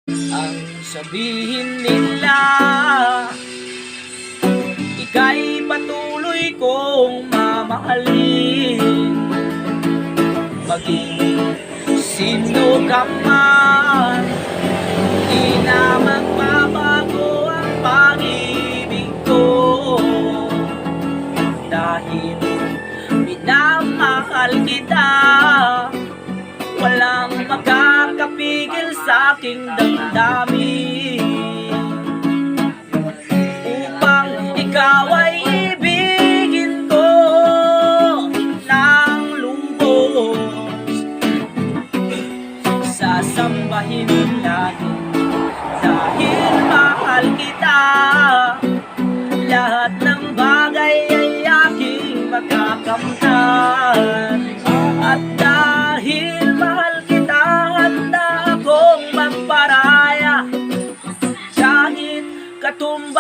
Ang sabihin nila, ika'y patuloy kong mamahalin. Maging sino ka man, di na magbabago ang pag-ibig ko. Dahil minamahal kita, walang makakapigil sa aking damdamin. Upang ikaw ay ibigin ko ng lubos, sasambahin lagi dahil mahal kita. Lahat ng bagay ay aking makakamtan. At dahil mahal kita, handa akong magparaya kahit katumba